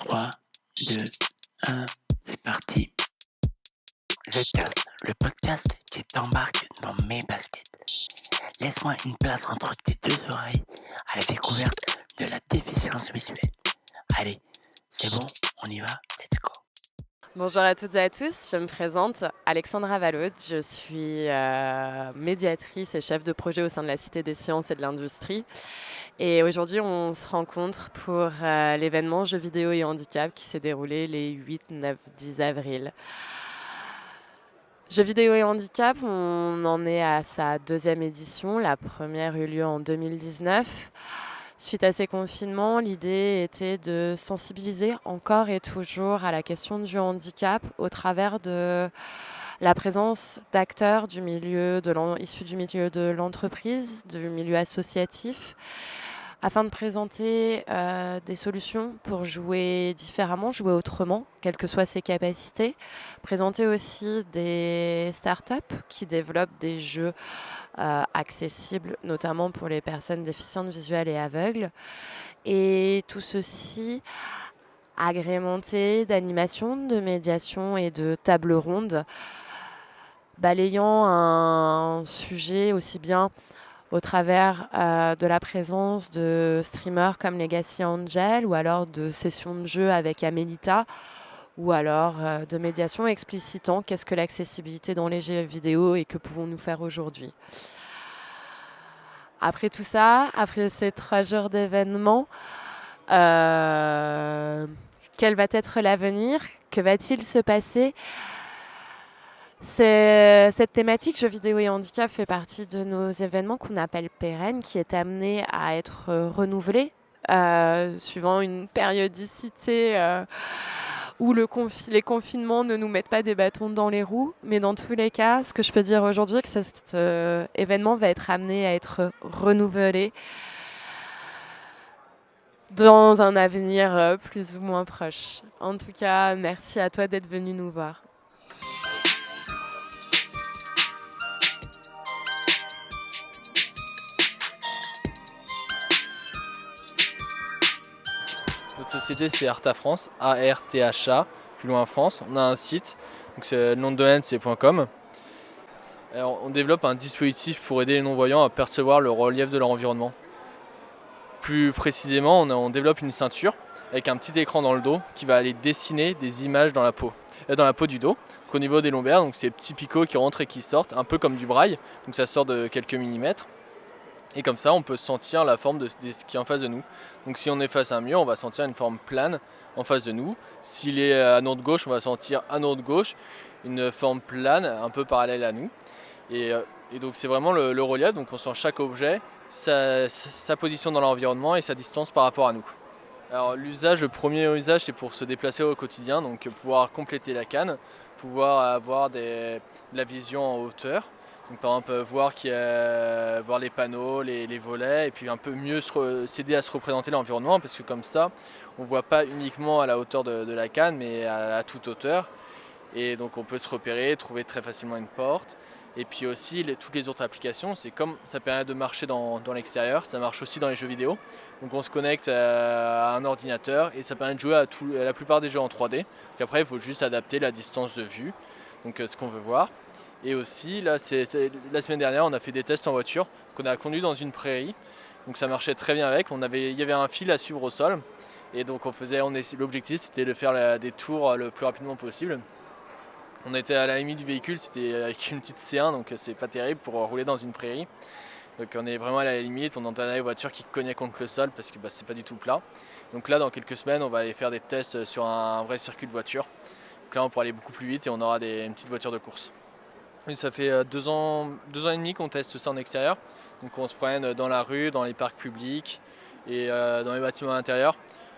3, 2, 1, c'est parti. Zcast, le podcast qui t'embarque dans mes baskets. Laisse-moi une place entre tes deux oreilles à la découverte de la déficience visuelle. Allez, c'est bon, on y va, let's go. Bonjour à toutes et à tous, je me présente Alexandra Valaude, je suis médiatrice et chef de projet au sein de la Cité des Sciences et de l'Industrie. Et aujourd'hui, on se rencontre pour l'événement Jeux vidéo et handicap qui s'est déroulé les 8, 9, 10 avril. Jeux vidéo et handicap, on en est à sa deuxième édition. La première eut lieu en 2019. Suite à ces confinements, l'idée était de sensibiliser encore et toujours à la question du handicap au travers de la présence d'acteurs du issus du milieu de l'entreprise, du milieu associatif, afin de présenter des solutions pour jouer différemment, jouer autrement, quelles que soient ses capacités. Présenter aussi des startups qui développent des jeux accessibles, notamment pour les personnes déficientes visuelles et aveugles. Et tout ceci agrémenté d'animations, de médiations et de tables rondes, balayant un sujet aussi bien au travers de la présence de streamers comme Legacy Angel ou alors de sessions de jeu avec Amélita ou alors de médiation explicitant qu'est-ce que l'accessibilité dans les jeux vidéo et que pouvons-nous faire aujourd'hui. Après tout ça, après ces 3 jours d'événements, quel va être l'avenir? Que va-t-il se passer? Cette thématique jeux vidéo et handicap fait partie de nos événements qu'on appelle pérennes, qui est amené à être renouvelé suivant une périodicité où les confinements ne nous mettent pas des bâtons dans les roues. Mais dans tous les cas, ce que je peux dire aujourd'hui, c'est que cet événement va être amené à être renouvelé dans un avenir plus ou moins proche. En tout cas, merci à toi d'être venu nous voir. Notre société, c'est Artha France, A-R-T-H-A, plus loin France. On a un site, donc le nom de domaine c'est .com. Alors, on développe un dispositif pour aider les non-voyants à percevoir le relief de leur environnement. Plus précisément, on développe une ceinture avec un petit écran dans le dos qui va aller dessiner des images dans la peau du dos, donc au niveau des lombaires, donc ces petits picots qui rentrent et qui sortent, un peu comme du braille, donc ça sort de quelques millimètres. Et comme ça, on peut sentir la forme de ce qui est en face de nous. Donc si on est face à un mur, on va sentir une forme plane en face de nous. S'il est à notre gauche, on va sentir à notre gauche une forme plane un peu parallèle à nous. Et donc c'est vraiment le relief, donc on sent chaque objet, sa position dans l'environnement et sa distance par rapport à nous. Alors le premier usage, c'est pour se déplacer au quotidien, donc pouvoir compléter la canne, pouvoir avoir de la vision en hauteur. Donc, par exemple, voir les panneaux, les volets, et puis un peu mieux s'aider à se représenter l'environnement, parce que comme ça, on ne voit pas uniquement à la hauteur de la canne, mais à toute hauteur. Et donc on peut se repérer, trouver très facilement une porte. Et puis aussi, toutes les autres applications, c'est comme ça permet de marcher dans l'extérieur, ça marche aussi dans les jeux vidéo. Donc on se connecte à un ordinateur et ça permet de jouer à la plupart des jeux en 3D. Donc après, il faut juste adapter la distance de vue, donc ce qu'on veut voir. Et aussi, là, la semaine dernière, on a fait des tests en voiture, qu'on a conduit dans une prairie. Donc ça marchait très bien avec. Il y avait un fil à suivre au sol. Et donc l'objectif, c'était de faire des tours le plus rapidement possible. On était à la limite du véhicule, c'était avec une petite C1, donc c'est pas terrible pour rouler dans une prairie. Donc on est vraiment à la limite, on entend les voitures qui cognaient contre le sol parce que c'est pas du tout plat. Donc là, dans quelques semaines, on va aller faire des tests sur un vrai circuit de voiture. Donc là, on pourra aller beaucoup plus vite et on aura une petite voiture de course. Et ça fait 2 ans et demi qu'on teste ça en extérieur. Donc on se promène dans la rue, dans les parcs publics et dans les bâtiments intérieurs.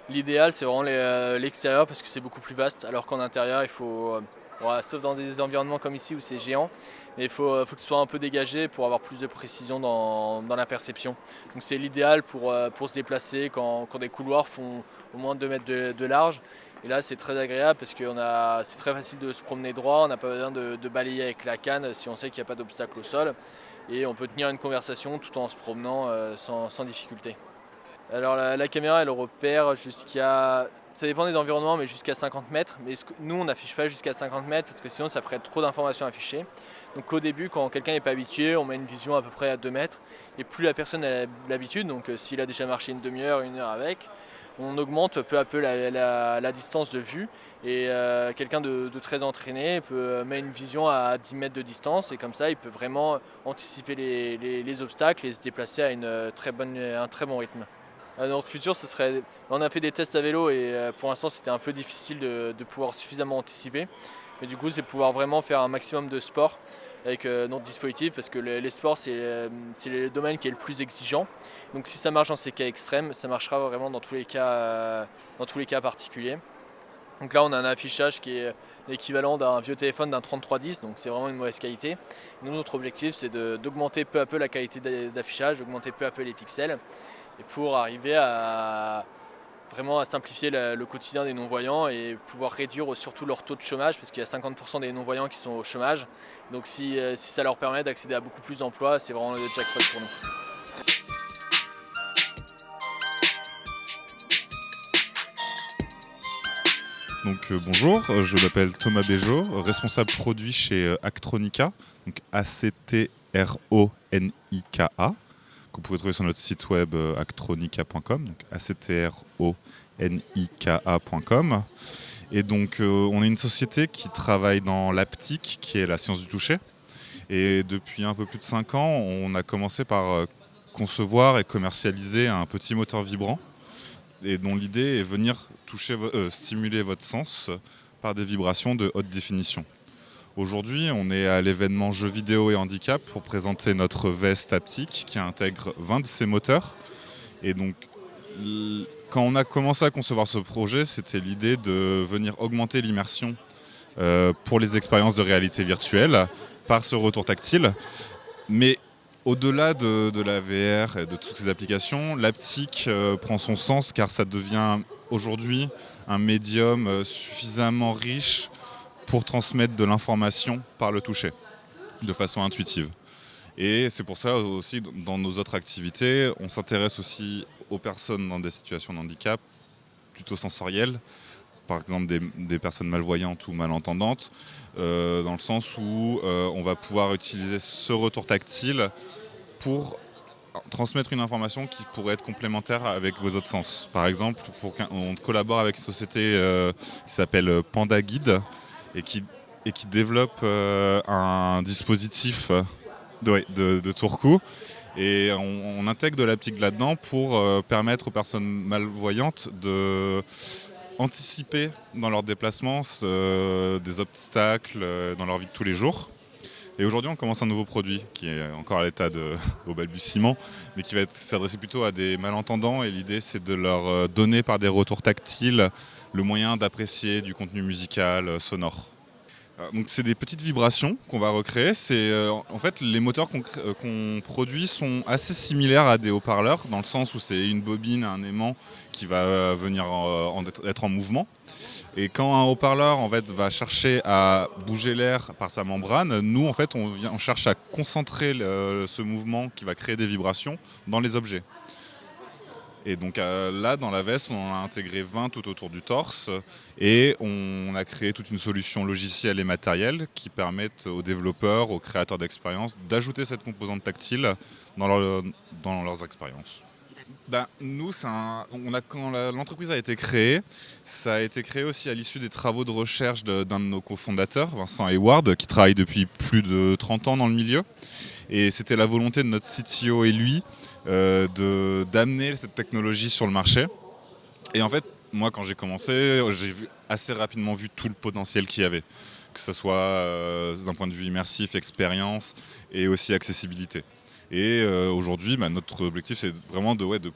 L'idéal, c'est vraiment l'extérieur parce que c'est beaucoup plus vaste, alors qu'en intérieur, il faut, sauf dans des environnements comme ici où c'est géant, mais il faut que ce soit un peu dégagé pour avoir plus de précision dans la perception. Donc c'est l'idéal pour se déplacer quand des couloirs font au moins 2 mètres de large. Et là, c'est très agréable parce que c'est très facile de se promener droit, on n'a pas besoin de balayer avec la canne si on sait qu'il n'y a pas d'obstacle au sol. Et on peut tenir une conversation tout en se promenant sans difficulté. Alors la caméra, elle repère jusqu'à Ça dépend des environnements, mais jusqu'à 50 mètres. Mais nous, on n'affiche pas jusqu'à 50 mètres parce que sinon, ça ferait trop d'informations affichées. Donc au début, quand quelqu'un n'est pas habitué, on met une vision à peu près à 2 mètres. Et plus la personne a l'habitude, donc s'il a déjà marché une demi-heure, 1 heure avec, on augmente peu à peu la distance de vue. Et quelqu'un de très entraîné peut mettre une vision à 10 mètres de distance. Et comme ça, il peut vraiment anticiper les obstacles et se déplacer à un très bon rythme. Dans notre futur, on a fait des tests à vélo et pour l'instant c'était un peu difficile de pouvoir suffisamment anticiper. Mais du coup, c'est pouvoir vraiment faire un maximum de sport avec notre dispositif parce que les sports, c'est le domaine qui est le plus exigeant. Donc si ça marche dans ces cas extrêmes, ça marchera vraiment dans tous les cas particuliers. Donc là, on a un affichage qui est l'équivalent d'un vieux téléphone d'un 3310, donc c'est vraiment une mauvaise qualité. Nous, notre objectif, c'est d'augmenter peu à peu la qualité d'affichage, d'augmenter peu à peu les pixels, et pour arriver à vraiment à simplifier le quotidien des non-voyants et pouvoir réduire surtout leur taux de chômage, parce qu'il y a 50% des non-voyants qui sont au chômage. Donc si ça leur permet d'accéder à beaucoup plus d'emplois, c'est vraiment le jackpot pour nous. Donc bonjour, je m'appelle Thomas Béjot, responsable produit chez Actronika, donc ACTRONIKA, que vous pouvez trouver sur notre site web actronika.com, donc ACTRONIKA.com. Et donc on est une société qui travaille dans l'haptique, qui est la science du toucher. Et depuis un peu plus de 5 ans, on a commencé par concevoir et commercialiser un petit moteur vibrant, et dont l'idée est venir stimuler votre sens par des vibrations de haute définition. Aujourd'hui, on est à l'événement Jeux vidéo et handicap pour présenter notre veste haptique qui intègre 20 de ces moteurs. Et donc, quand on a commencé à concevoir ce projet, c'était l'idée de venir augmenter l'immersion pour les expériences de réalité virtuelle par ce retour tactile. Mais au-delà de la VR et de toutes ces applications, l'haptique prend son sens car ça devient aujourd'hui un médium suffisamment riche pour transmettre de l'information par le toucher, de façon intuitive. Et c'est pour ça aussi, dans nos autres activités, on s'intéresse aussi aux personnes dans des situations de handicap plutôt sensorielles, par exemple des personnes malvoyantes ou malentendantes, dans le sens où on va pouvoir utiliser ce retour tactile pour transmettre une information qui pourrait être complémentaire avec vos autres sens. Par exemple, on collabore avec une société qui s'appelle Panda Guide et qui développe un dispositif de tourcou. Et on intègre de l'haptique là-dedans pour permettre aux personnes malvoyantes de anticiper dans leurs déplacements des obstacles dans leur vie de tous les jours. Et aujourd'hui, on commence un nouveau produit qui est encore à l'état au balbutiement, mais qui va s'adresser plutôt à des malentendants. Et l'idée, c'est de leur donner par des retours tactiles le moyen d'apprécier du contenu musical sonore. Donc c'est des petites vibrations qu'on va recréer. En fait, les moteurs qu'on produit sont assez similaires à des haut-parleurs, dans le sens où c'est une bobine, un aimant qui va venir être en mouvement. Et quand un haut-parleur en fait, va chercher à bouger l'air par sa membrane, nous en fait, on cherche à concentrer ce mouvement qui va créer des vibrations dans les objets. Et donc là, dans la veste, on a intégré 20 tout autour du torse et on a créé toute une solution logicielle et matérielle qui permettent aux développeurs, aux créateurs d'expériences d'ajouter cette composante tactile dans leurs expériences. Nous, quand l'entreprise a été créée, ça a été créé aussi à l'issue des travaux de recherche d'un de nos cofondateurs, Vincent Hayward, qui travaille depuis plus de 30 ans dans le milieu. Et c'était la volonté de notre CTO et lui d'amener cette technologie sur le marché. Et en fait, moi, quand j'ai commencé, j'ai assez rapidement vu tout le potentiel qu'il y avait, que ce soit d'un point de vue immersif, expérience et aussi accessibilité. Et aujourd'hui, notre objectif, c'est vraiment de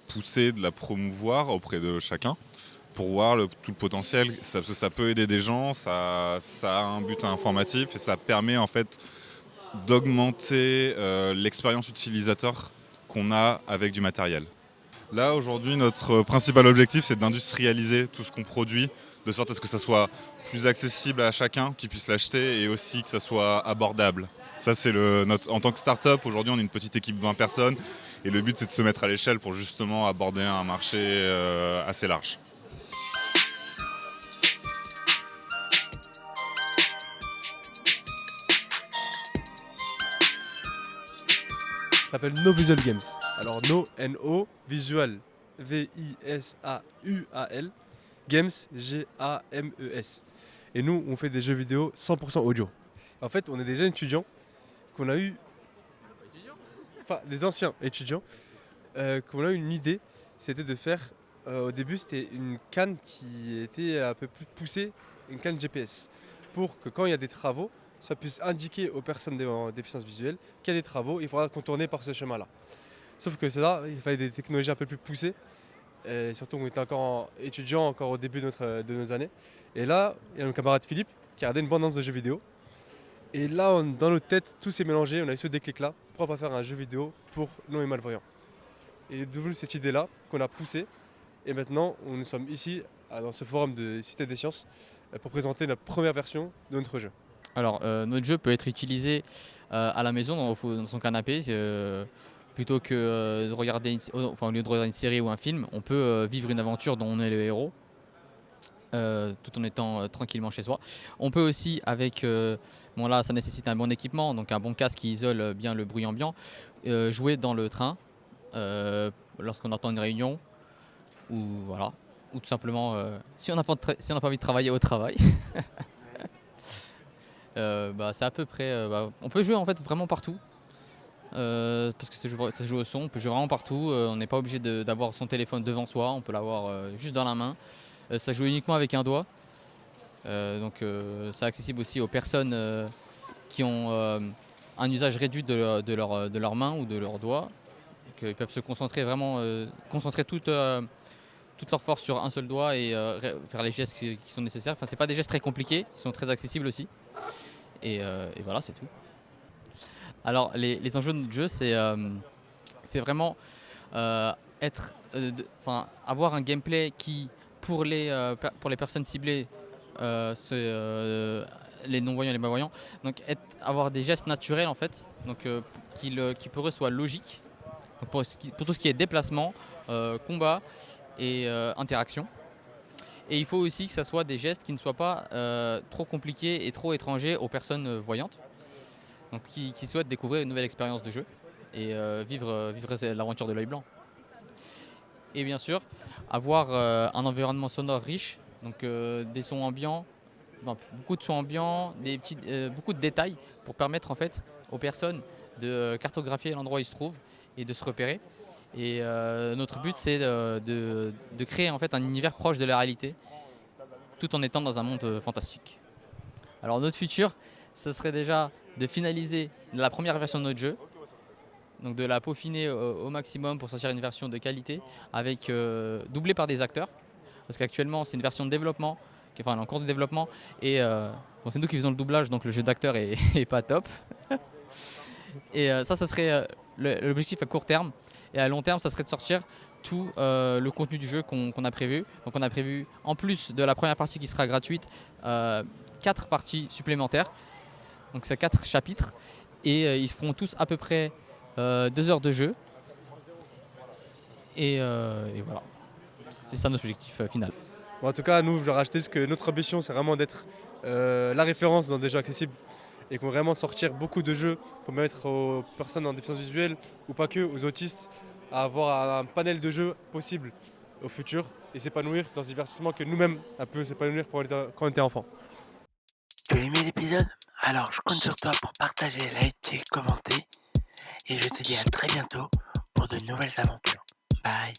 pousser, de la promouvoir auprès de chacun pour voir tout le potentiel. Ça peut aider des gens, ça a un but informatif et ça permet en fait d'augmenter l'expérience utilisateur qu'on a avec du matériel. Là, aujourd'hui, notre principal objectif, c'est d'industrialiser tout ce qu'on produit, de sorte à ce que ça soit plus accessible à chacun qui puisse l'acheter et aussi que ça soit abordable. Ça, c'est en tant que start-up, aujourd'hui, on est une petite équipe de 20 personnes et le but, c'est de se mettre à l'échelle pour justement aborder un marché assez large. Ça s'appelle No Visual Games. Alors No, N-O, Visual, V-I-S-A-U-A-L, Games, G-A-M-E-S. Et nous, on fait des jeux vidéo 100% audio. En fait, on est des jeunes étudiants qu'on a eu, enfin des anciens étudiants, qu'on a eu une idée, c'était de faire, au début c'était une canne qui était un peu plus poussée, une canne GPS, pour que quand il y a des travaux, ça puisse indiquer aux personnes en déficience visuelle qu'il y a des travaux, il faudra contourner par ce chemin-là. Sauf que ça, il fallait des technologies un peu plus poussées, et surtout on était encore étudiants, encore au début de nos années. Et là, il y a mon camarade Philippe qui a regardé une bande-annonce de jeux vidéo. Et là, dans notre tête, tout s'est mélangé, on a eu ce déclic-là, pourquoi pas faire un jeu vidéo pour non et malvoyants. Et d'où cette idée-là qu'on a poussée. Et maintenant, nous sommes ici, dans ce forum de Cité des Sciences, pour présenter notre première version de notre jeu. Alors, notre jeu peut être utilisé à la maison, dans son canapé. Plutôt que de regarder au lieu de regarder une série ou un film, on peut vivre une aventure dont on est le héros, tout en étant tranquillement chez soi. On peut aussi, bon là, ça nécessite un bon équipement, donc un bon casque qui isole bien le bruit ambiant, jouer dans le train lorsqu'on entend une réunion, ou voilà, ou tout simplement si on n'a pas envie de travailler au travail. C'est à peu près. On peut jouer en fait vraiment partout. Parce que ça joue au son, on peut jouer vraiment partout, on n'est pas obligé d'avoir son téléphone devant soi, on peut l'avoir juste dans la main. Ça joue uniquement avec un doigt, donc c'est accessible aussi aux personnes qui ont un usage réduit de leur main ou de leurs doigts. Donc, ils peuvent se concentrer concentrer toute leur force sur un seul doigt et faire les gestes qui sont nécessaires. Enfin, c'est pas des gestes très compliqués, ils sont très accessibles aussi. Et voilà, c'est tout. Alors les enjeux de notre jeu, c'est vraiment avoir un gameplay qui, pour les personnes ciblées, les non-voyants et les malvoyants, donc avoir des gestes naturels en fait, donc qui pour eux soient logiques, donc pour tout ce qui est déplacement, combat et interaction. Et il faut aussi que ça soit des gestes qui ne soient pas trop compliqués et trop étrangers aux personnes voyantes. Donc qui souhaitent découvrir une nouvelle expérience de jeu et vivre l'aventure de l'œil blanc. Et bien sûr, avoir un environnement sonore riche, donc des sons ambiants, beaucoup de sons ambiants, beaucoup de détails pour permettre en fait aux personnes de cartographier l'endroit où ils se trouvent et de se repérer. Et notre but, c'est de créer en fait un univers proche de la réalité, tout en étant dans un monde fantastique. Alors notre futur, ce serait déjà de finaliser la première version de notre jeu, donc de la peaufiner au maximum pour sortir une version de qualité, avec doublée par des acteurs, parce qu'actuellement c'est une version de développement, elle est en cours de développement, et c'est nous qui faisons le doublage, donc le jeu d'acteur est pas top. Et ça serait l'objectif à court terme, et à long terme, ça serait de sortir tout le contenu du jeu qu'on a prévu. Donc on a prévu, en plus de la première partie qui sera gratuite, 4 parties supplémentaires. Donc c'est 4 chapitres et ils feront tous à peu près 2 heures de jeu. Et voilà, c'est ça notre objectif final. Bon, en tout cas, nous, je vais rajouter que notre ambition, c'est vraiment d'être la référence dans des jeux accessibles et qu'on va vraiment sortir beaucoup de jeux pour permettre aux personnes en déficience visuelle ou pas que, aux autistes, à avoir un panel de jeux possible au futur et s'épanouir dans ce divertissement que nous-mêmes, un peu s'épanouir quand on était enfant. Tu as aimé l'épisode? Alors je compte sur toi pour partager, liker, commenter. Et je te dis à très bientôt pour de nouvelles aventures. Bye.